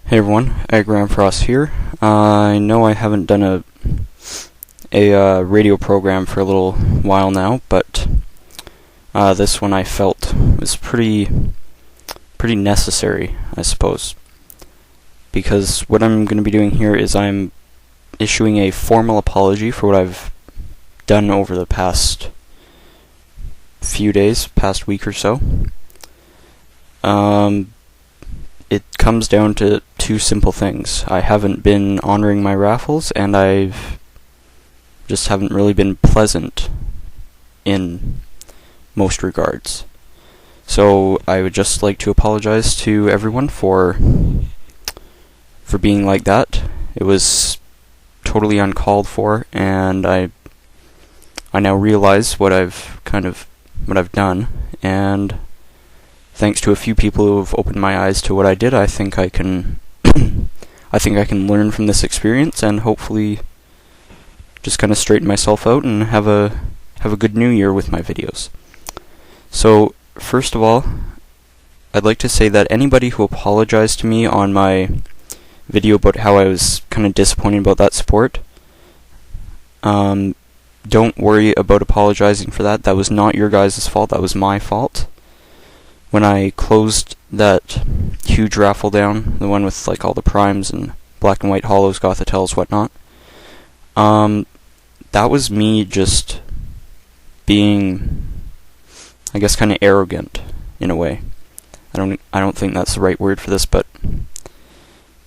Hey everyone, AggroAmpharos here. I know I haven't done a radio program for a little while now, but this one I felt was pretty necessary, I suppose. Because what I'm going to be doing here is I'm issuing a formal apology for what I've done over the past few days, past week or so. It comes down to two simple things. I haven't been honoring my raffles, and I've just haven't really been pleasant in most regards. So I would just like to apologize to everyone for being like that. It was totally uncalled for, and I now realize what I've done, and thanks to a few people who have opened my eyes to what I did, I think I can learn from this experience and hopefully just kind of straighten myself out and have a good new year with my videos. So, first of all, I'd like to say that anybody who apologized to me on my video about how I was kind of disappointed about that support, don't worry about apologizing for that. That was not your guys' fault, that was my fault. When I closed that huge raffle down, the one with like all the primes and black and white hollows, Gothitels, whatnot, that was me just being, I guess, kind of arrogant in a way. I don't think that's the right word for this, but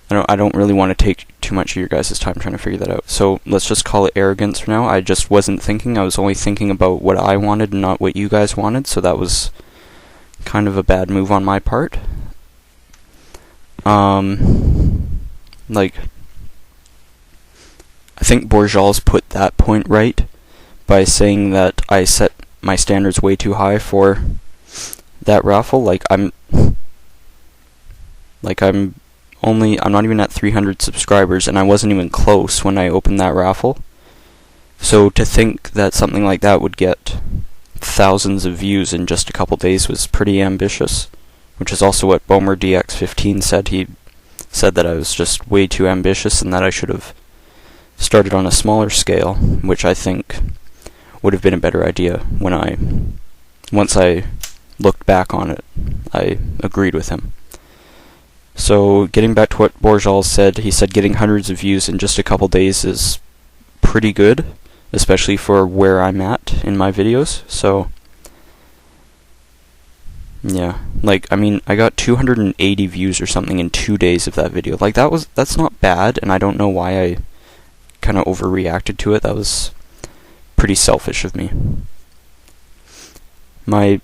I don't really want to take too much of your guys' time trying to figure that out. So let's just call it arrogance for now. I just wasn't thinking. I was only thinking about what I wanted and not what you guys wanted. So that was kind of a bad move on my part. I think Borjal's put that point right by saying that I set my standards way too high for that raffle. I'm not even at 300 subscribers, and I wasn't even close when I opened that raffle. So to think that something like that would get thousands of views in just a couple days was pretty ambitious, which is also what Bomer DX15 said. He said that I was just way too ambitious and that I should have started on a smaller scale, which I think would have been a better idea. Once I looked back on it, I agreed with him. So getting back to what Borjal said, he said getting hundreds of views in just a couple days is pretty good, especially for where I'm at in my videos. So yeah, I got 280 views or something in 2 days of that video. That's not bad, and I don't know why I kind of overreacted to it. That was pretty selfish of me. My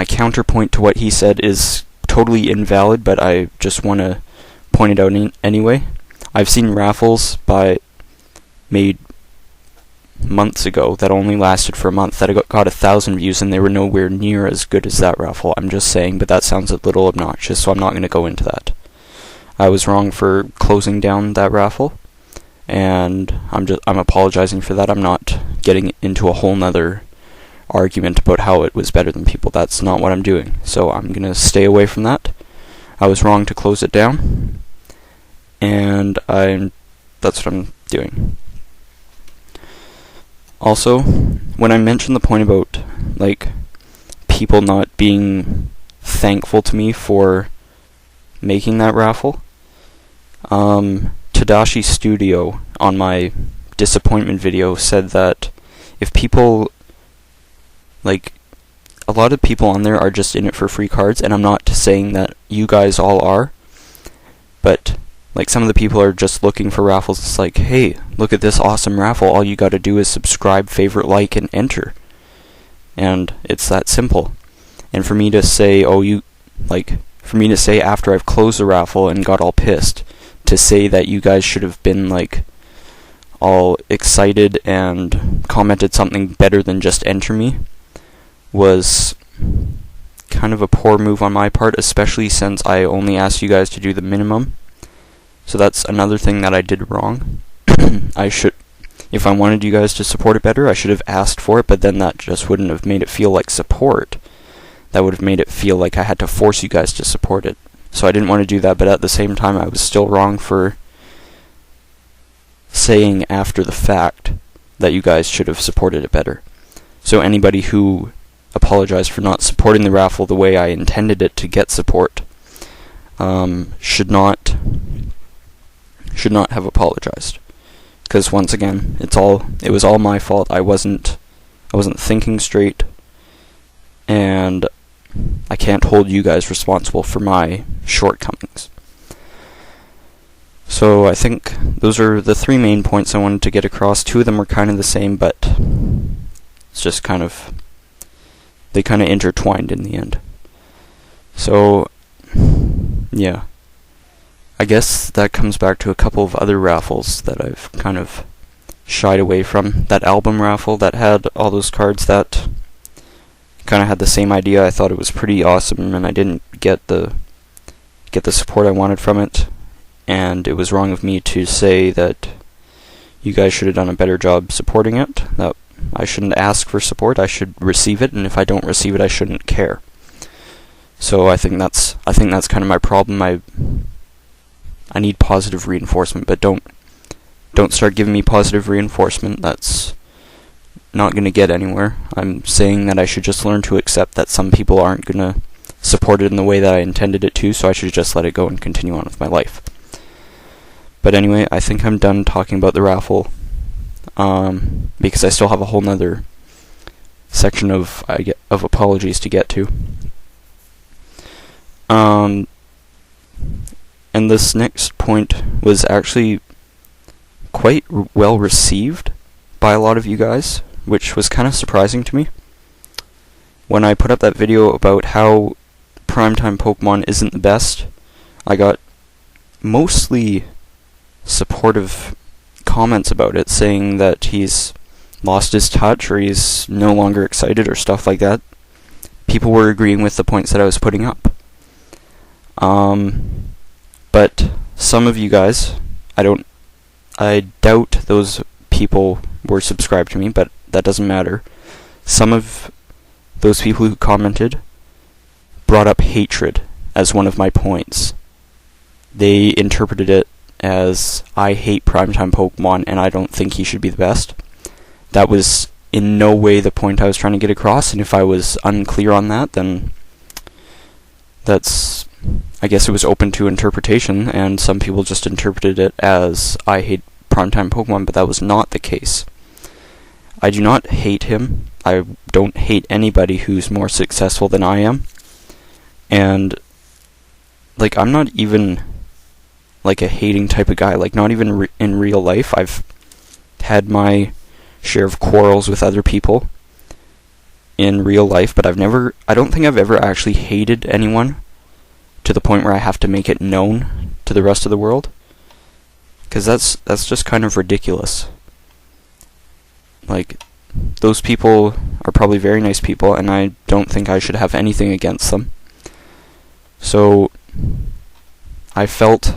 counterpoint to what he said is totally invalid, but I just want to point it out anyway. I've seen raffles made months ago that only lasted for a month that got 1,000 views, and they were nowhere near as good as that raffle. I'm just saying, but that sounds a little obnoxious, so I'm not going to go into that. I was wrong for closing down that raffle, and I'm apologizing for that. I'm not getting into a whole nother argument about how it was better than people. That's not what I'm doing, so I'm going to stay away from that. I was wrong to close it down, and that's what I'm doing. Also, when I mentioned the point about people not being thankful to me for making that raffle, Tadashi Studio on my disappointment video said that if people, a lot of people on there are just in it for free cards, and I'm not saying that you guys all are, but some of the people are just looking for raffles. It's like, hey, look at this awesome raffle. All you gotta do is subscribe, favorite, like, and enter. And it's that simple. And for me to say, after I've closed the raffle and got all pissed, to say that you guys should have been, all excited and commented something better than just enter me, was kind of a poor move on my part, especially since I only asked you guys to do the minimum. So that's another thing that I did wrong. If I wanted you guys to support it better, I should have asked for it, but then that just wouldn't have made it feel like support. That would have made it feel like I had to force you guys to support it. So I didn't want to do that, but at the same time I was still wrong for saying after the fact that you guys should have supported it better. So anybody who apologized for not supporting the raffle the way I intended it to get support should not have apologized. Because once again, it was all my fault. I wasn't thinking straight, and I can't hold you guys responsible for my shortcomings. So I think those are the 3 main points I wanted to get across. 2 of them were kind of the same, but it's just they kind of intertwined in the end. So, yeah. I guess that comes back to a couple of other raffles that I've kind of shied away from. That album raffle that had all those cards, that kind of had the same idea. I thought it was pretty awesome, and I didn't get the support I wanted from it. And it was wrong of me to say that you guys should have done a better job supporting it. That I shouldn't ask for support. I should receive it, and if I don't receive it, I shouldn't care. So I think that's kind of my problem. I need positive reinforcement, but don't start giving me positive reinforcement. That's not going to get anywhere. I'm saying that I should just learn to accept that some people aren't going to support it in the way that I intended it to, so I should just let it go and continue on with my life. But anyway, I think I'm done talking about the raffle, because I still have a whole nother section of apologies to get to. And this next point was actually quite well received by a lot of you guys, which was kind of surprising to me. When I put up that video about how Primetime Pokemon isn't the best, I got mostly supportive comments about it, saying that he's lost his touch, or he's no longer excited, or stuff like that. People were agreeing with the points that I was putting up. But some of you guys, I doubt those people were subscribed to me, but that doesn't matter. Some of those people who commented brought up hatred as one of my points. They interpreted it as, I hate Primetime Pokemon and I don't think he should be the best. That was in no way the point I was trying to get across, and if I was unclear on that, then I guess it was open to interpretation, and some people just interpreted it as, I hate Primetime Pokemon, but that was not the case. I do not hate him. I don't hate anybody who's more successful than I am. And, I'm not even, a hating type of guy. Not even in real life. I've had my share of quarrels with other people in real life, but I don't think I've ever actually hated anyone to the point where I have to make it known to the rest of the world. Because that's just kind of ridiculous. Those people are probably very nice people, and I don't think I should have anything against them. So, I felt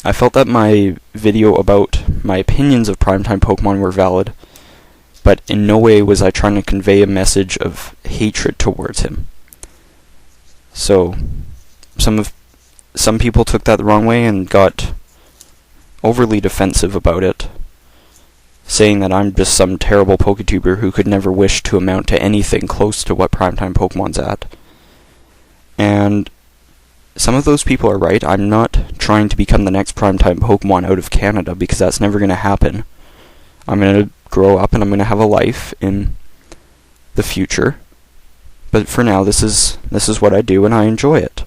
that my video about my opinions of Primetime Pokemon were valid, but in no way was I trying to convey a message of hatred towards him. So, some people took that the wrong way and got overly defensive about it, saying that I'm just some terrible Poketuber who could never wish to amount to anything close to what Primetime Pokemon's at. And some of those people are right. I'm not trying to become the next Primetime Pokemon out of Canada, because that's never going to happen. I'm going to grow up and I'm going to have a life in the future. But for now, this is what I do, and I enjoy it.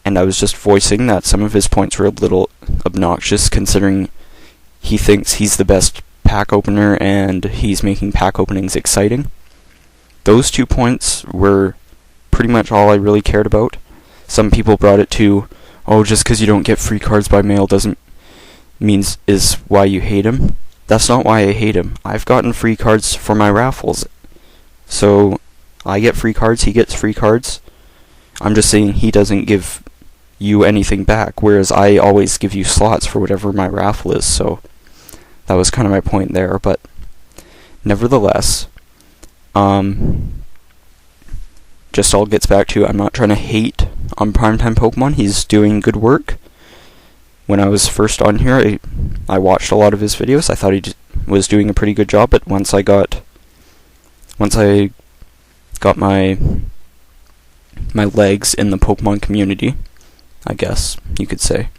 And I was just voicing that some of his points were a little obnoxious, considering he thinks he's the best pack opener and he's making pack openings exciting. Those 2 points were pretty much all I really cared about. Some people brought it to, just because you don't get free cards by mail is why you hate him. That's not why I hate him. I've gotten free cards for my raffles. So, I get free cards, he gets free cards. I'm just saying he doesn't give you anything back, whereas I always give you slots for whatever my raffle is, so that was kind of my point there. But just all gets back to, I'm not trying to hate on Primetime Pokemon. He's doing good work. When I was first on here, I watched a lot of his videos. I thought he was doing a pretty good job, but once I got my legs in the Pokemon community, I guess you could say,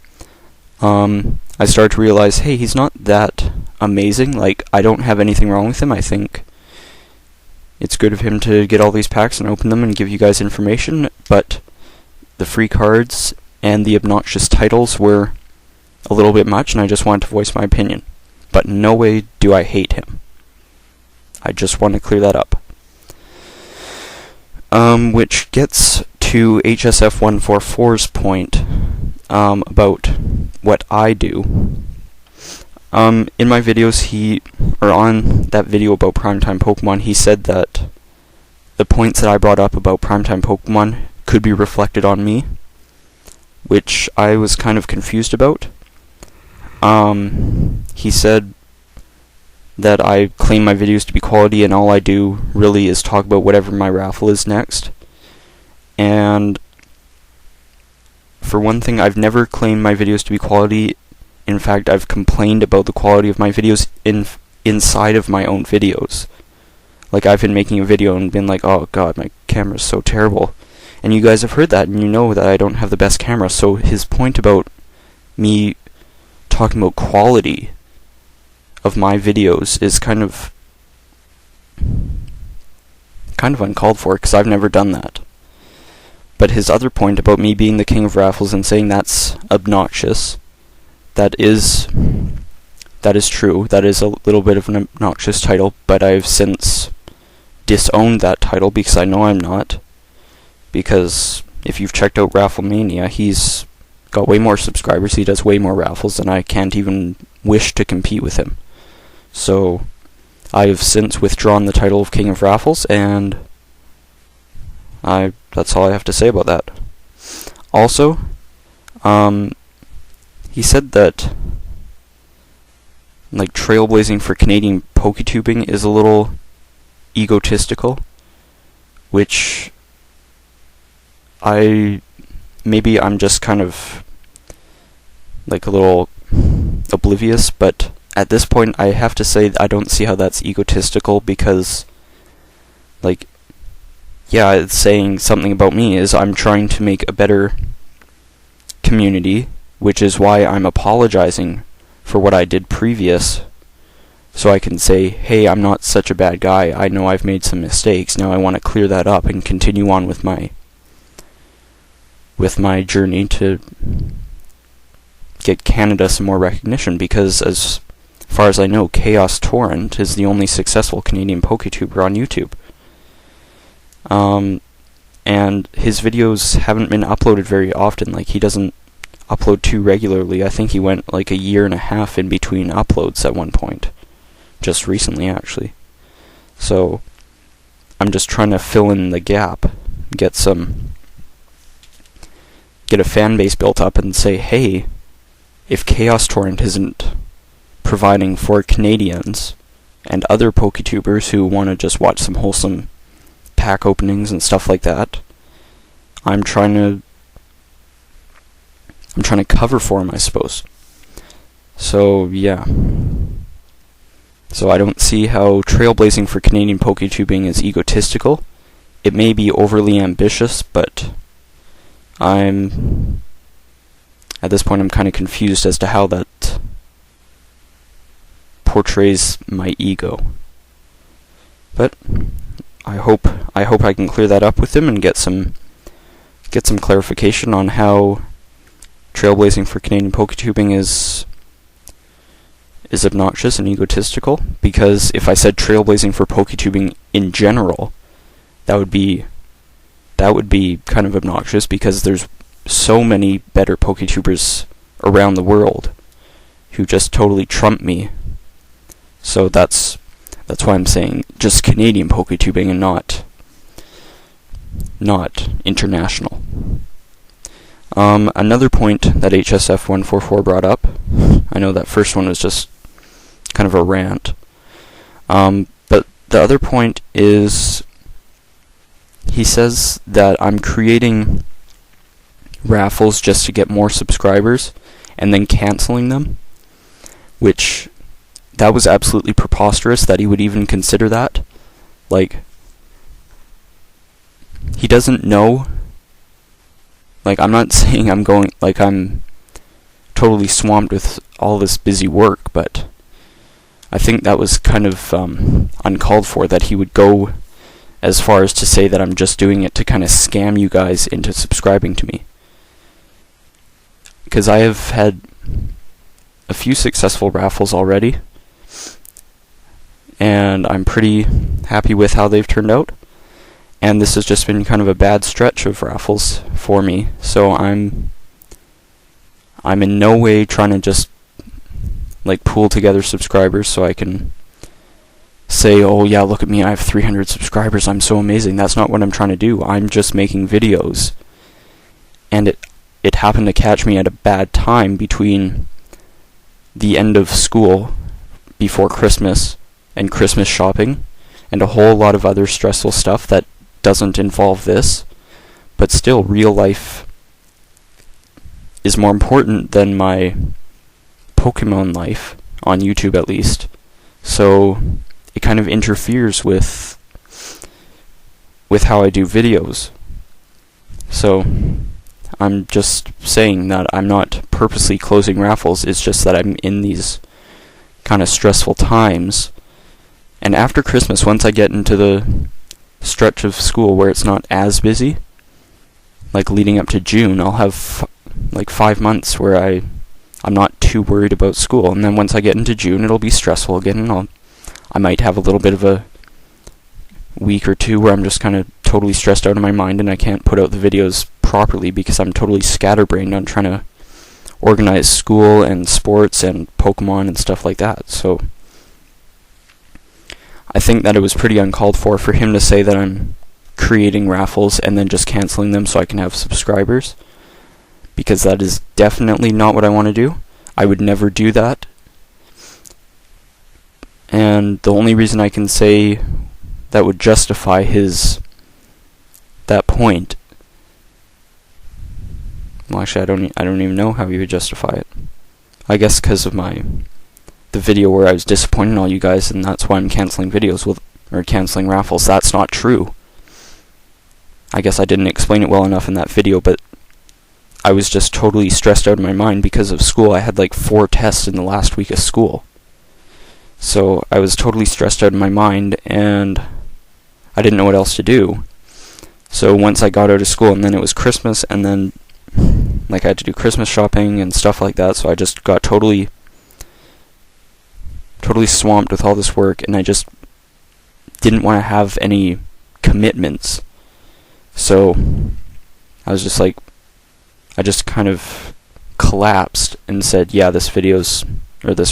I started to realize, hey, he's not that amazing. Like, I don't have anything wrong with him. I think it's good of him to get all these packs and open them and give you guys information, but the free cards and the obnoxious titles were a little bit much, and I just wanted to voice my opinion. But in no way do I hate him. I just want to clear that up. Which gets to HSF144's point about what I do. In my videos, on that video about Primetime Pokemon, he said that the points that I brought up about Primetime Pokemon could be reflected on me, which I was kind of confused about. He said that I claim my videos to be quality, and all I do really is talk about whatever my raffle is next. And for one thing, I've never claimed my videos to be quality. In fact, I've complained about the quality of my videos inside of my own videos. Like, I've been making a video and been like, oh god, my camera's so terrible. And you guys have heard that, and you know that I don't have the best camera. So his point about me talking about quality of my videos is kind of uncalled for, because I've never done that. But his other point about me being the king of raffles and saying that's obnoxious, that is true. That is a little bit of an obnoxious title, but I've since disowned that title because I know I'm not. Because if you've checked out Rafflemania, he's got way more subscribers, he does way more raffles, and I can't even wish to compete with him. So I've since withdrawn the title of King of Raffles, and that's all I have to say about that. Also, he said that, like, trailblazing for Canadian Poketubing is a little egotistical, which maybe I'm just kind of like a little oblivious, but at this point I have to say I don't see how that's egotistical, because, like, yeah, it's saying something about me is I'm trying to make a better community, which is why I'm apologizing for what I did previous, so I can say, hey, I'm not such a bad guy, I know I've made some mistakes, now I want to clear that up and continue on with my journey to get Canada some more recognition, because as far as I know, Chaos Torrent is the only successful Canadian Poketuber on YouTube. And his videos haven't been uploaded very often. Like, he doesn't upload too regularly. I think he went like a year and a half in between uploads at one point. Just recently, actually. So, I'm just trying to fill in the gap. Get a fan base built up and say, hey, if Chaos Torrent isn't providing for Canadians and other Poketubers who want to just watch some wholesome pack openings and stuff like that, I'm trying to cover for him, I suppose. So, yeah. So I don't see how trailblazing for Canadian Poketubing is egotistical. It may be overly ambitious, but at this point I'm kind of confused as to how that portrays my ego. But I hope I can clear that up with him and get some clarification on how trailblazing for Canadian Poketubing is obnoxious and egotistical, because if I said trailblazing for Poketubing in general, that would be kind of obnoxious, because there's so many better Poketubers around the world who just totally trump me. So that's why I'm saying just Canadian Poketubing and not international. Another point that HSF144 brought up, I know that first one was just kind of a rant, but the other point is he says that I'm creating raffles just to get more subscribers and then canceling them, which that was absolutely preposterous that he would even consider that. Like, he doesn't know. Like, I'm not saying I'm totally swamped with all this busy work, but I think that was kind of uncalled for, that he would go as far as to say that I'm just doing it to kind of scam you guys into subscribing to me. Because I have had a few successful raffles already, and I'm pretty happy with how they've turned out. And this has just been kind of a bad stretch of raffles for me, so I'm in no way trying to just like pool together subscribers so I can say, oh yeah, look at me, I have 300 subscribers, I'm so amazing. That's not what I'm trying to do. I'm just making videos, and it happened to catch me at a bad time between the end of school before Christmas and Christmas shopping and a whole lot of other stressful stuff that doesn't involve this, but still, real life is more important than my Pokemon life, on YouTube at least. So it kind of interferes with how I do videos. So I'm just saying that I'm not purposely closing raffles, it's just that I'm in these kind of stressful times. And after Christmas, once I get into the stretch of school where it's not as busy, like leading up to June, I'll have like 5 months where I'm not too worried about school. And then once I get into June, it'll be stressful again, and I might have a little bit of a week or two where I'm just kind of totally stressed out of my mind and I can't put out the videos properly because I'm totally scatterbrained on trying to organize school and sports and Pokemon and stuff like that. So I think that it was pretty uncalled for him to say that I'm creating raffles and then just canceling them so I can have subscribers, because that is definitely not what I want to do. I would never do that. And the only reason I can say that would justify that point, well, actually, I don't even know how he would justify it. I guess because of the video where I was disappointing all you guys, and that's why I'm canceling videos or canceling raffles. That's not true. I guess I didn't explain it well enough in that video, but I was just totally stressed out of my mind because of school. I had like 4 tests in the last week of school. So I was totally stressed out of my mind, and I didn't know what else to do. So once I got out of school, and then it was Christmas, and then like I had to do Christmas shopping and stuff like that, so I just got totally swamped with all this work, and I just didn't want to have any commitments. So I was just like, I just kind of collapsed and said, yeah, this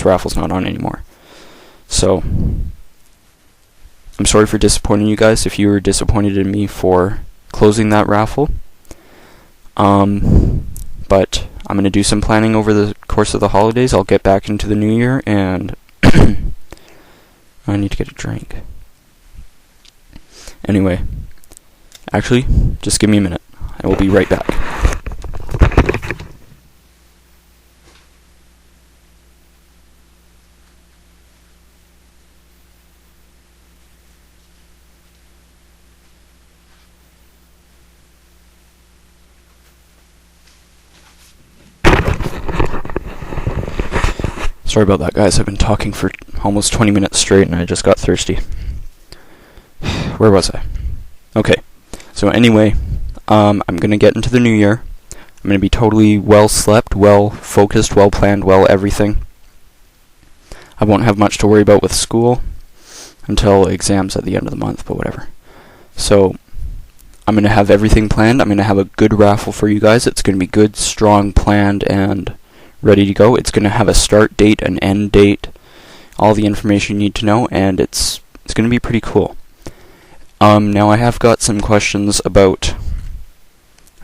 raffle's not on anymore. So I'm sorry for disappointing you guys if you were disappointed in me for closing that raffle. But I'm going to do some planning over the course of the holidays. I'll get back into the new year, and I need to get a drink. Anyway, actually, just give me a minute. I will be right back. Sorry about that, guys. I've been talking for almost 20 minutes straight, and I just got thirsty. Where was I? Okay. So anyway, I'm going to get into the new year. I'm going to be totally well slept, well focused, well planned, well everything. I won't have much to worry about with school until exams at the end of the month, but whatever. So I'm going to have everything planned. I'm going to have a good raffle for you guys. It's going to be good, strong, planned, and ready to go. It's going to have a start date, an end date, all the information you need to know, and it's going to be pretty cool. Now I have got some questions about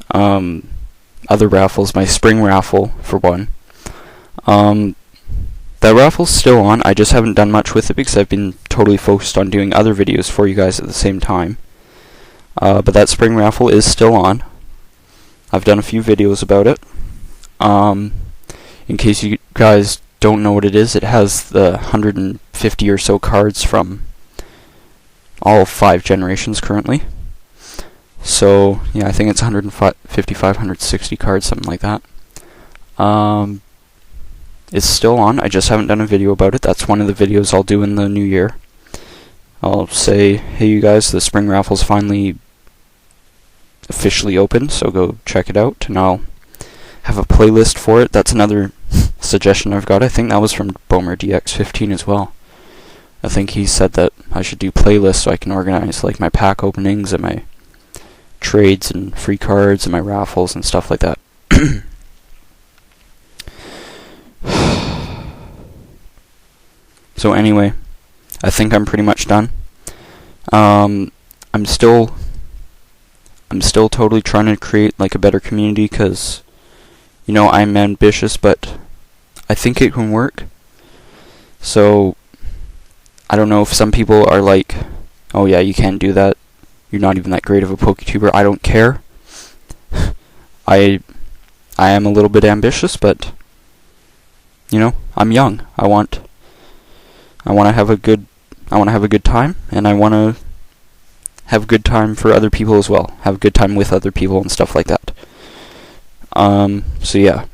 other raffles. My spring raffle, for one. That raffle's still on. I just haven't done much with it because I've been totally focused on doing other videos for you guys at the same time. But that spring raffle is still on. I've done a few videos about it. In case you guys don't know what it is, it has the 150 or so cards from all 5 generations currently. So, yeah, I think it's 155, 160 cards, something like that. It's still on. I just haven't done a video about it. That's one of the videos I'll do in the new year. I'll say, hey you guys, the spring raffle's finally officially open, so go check it out, and I'll have a playlist for it. That's another suggestion I've got. I think that was from Bomer DX15 as well. I think he said that I should do playlists so I can organize like my pack openings and my trades and free cards and my raffles and stuff like that. So anyway, I think I'm pretty much done. I'm still totally trying to create like a better community, because you know, I'm ambitious, but I think it can work. So I don't know if some people are like, oh yeah, you can't do that, you're not even that great of a PokeTuber. I don't care. I am a little bit ambitious, but you know, I'm young. I want to have a good time, and I want to have a good time for other people as well. Have a good time with other people and stuff like that. So yeah.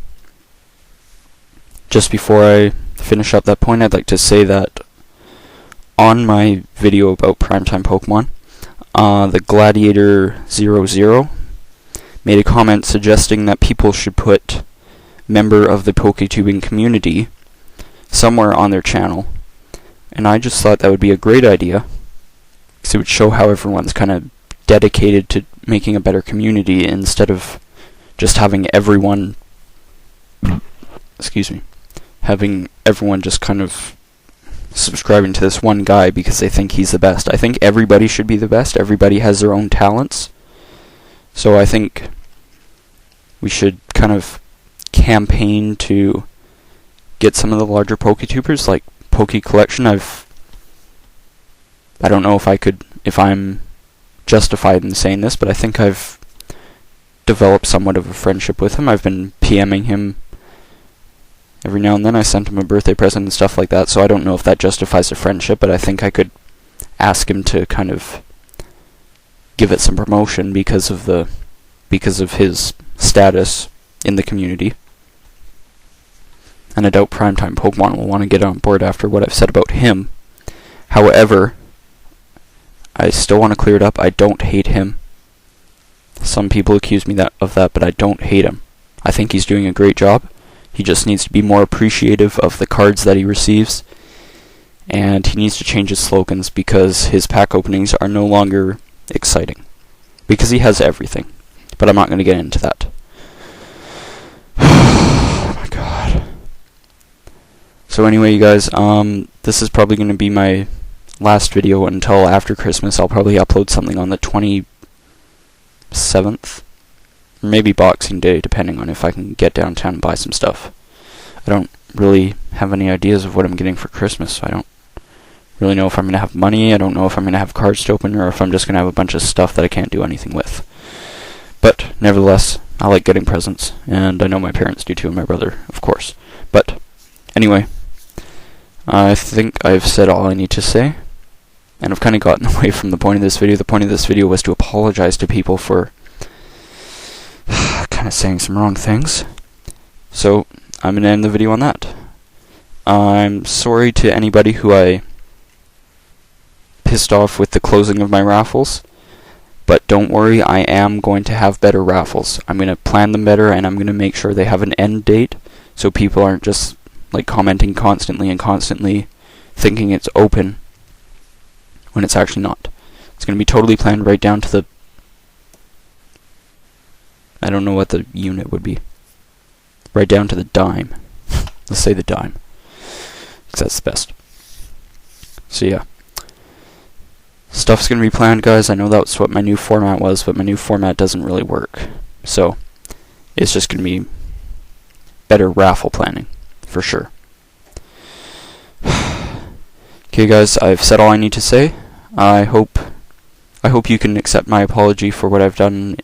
Just before I finish up that point, I'd like to say that on my video about Primetime Pokemon, the Gladiator00 made a comment suggesting that people should put member of the PokeTubing community somewhere on their channel. And I just thought that would be a great idea, because it would show how everyone's kind of dedicated to making a better community, instead of just having everyone, having everyone just kind of subscribing to this one guy because they think he's the best. I think everybody should be the best. Everybody has their own talents. So I think we should kind of campaign to get some of the larger PokeTubers, like Poke Collection. I don't know if I'm justified in saying this, but I think I've developed somewhat of a friendship with him. I've been PMing him every now and then. I sent him a birthday present and stuff like that, so I don't know if that justifies a friendship, but I think I could ask him to kind of give it some promotion because of his status in the community. And I doubt Primetime Pokemon will want to get on board after what I've said about him. However, I still want to clear it up. I don't hate him. Some people accuse me of that, but I don't hate him. I think he's doing a great job. He just needs to be more appreciative of the cards that he receives, and he needs to change his slogans, because his pack openings are no longer exciting. Because he has everything. But I'm not going to get into that. Oh my god. So anyway, you guys, this is probably going to be my last video until after Christmas. I'll probably upload something on the 27th, or maybe Boxing Day, depending on if I can get downtown and buy some stuff. I don't really have any ideas of what I'm getting for Christmas, so I don't really know if I'm going to have money. I don't know if I'm going to have cards to open, or if I'm just going to have a bunch of stuff that I can't do anything with. But nevertheless, I like getting presents, and I know my parents do too, and my brother, of course. But anyway, I think I've said all I need to say, and I've kind of gotten away from the point of this video. The point of this video was to apologize to people for kind of saying some wrong things. So I'm going to end the video on that. I'm sorry to anybody who I pissed off with the closing of my raffles, but don't worry, I am going to have better raffles. I'm going to plan them better, and I'm going to make sure they have an end date, so people aren't just like commenting constantly and constantly thinking it's open when it's actually not. It's going to be totally planned right down to the... I don't know what the unit would be. Right down to the dime. Let's say the dime, because that's the best. So yeah. Stuff's going to be planned, guys. I know that's what my new format was, but my new format doesn't really work. So it's just going to be better raffle planning, for sure. Okay, guys, I've said all I need to say. I hope I hope you can accept my apology for what I've done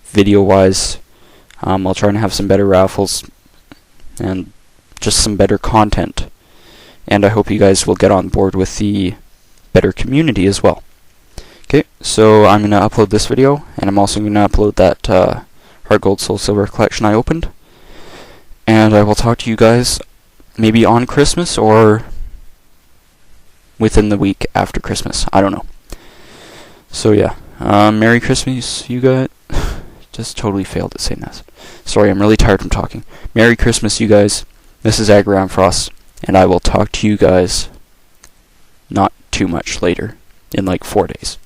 video-wise. I'll try and have some better raffles and just some better content. And I hope you guys will get on board with the better community as well. Okay, so I'm going to upload this video, and I'm also going to upload that Heart Gold Soul Silver collection I opened. And I will talk to you guys maybe on Christmas or within the week after Christmas. I don't know. So yeah, Merry Christmas, you guys. Just totally failed at saying this. Sorry, I'm really tired from talking. Merry Christmas, you guys. This is AggroAmpharos, and I will talk to you guys not too much later, in like 4 days.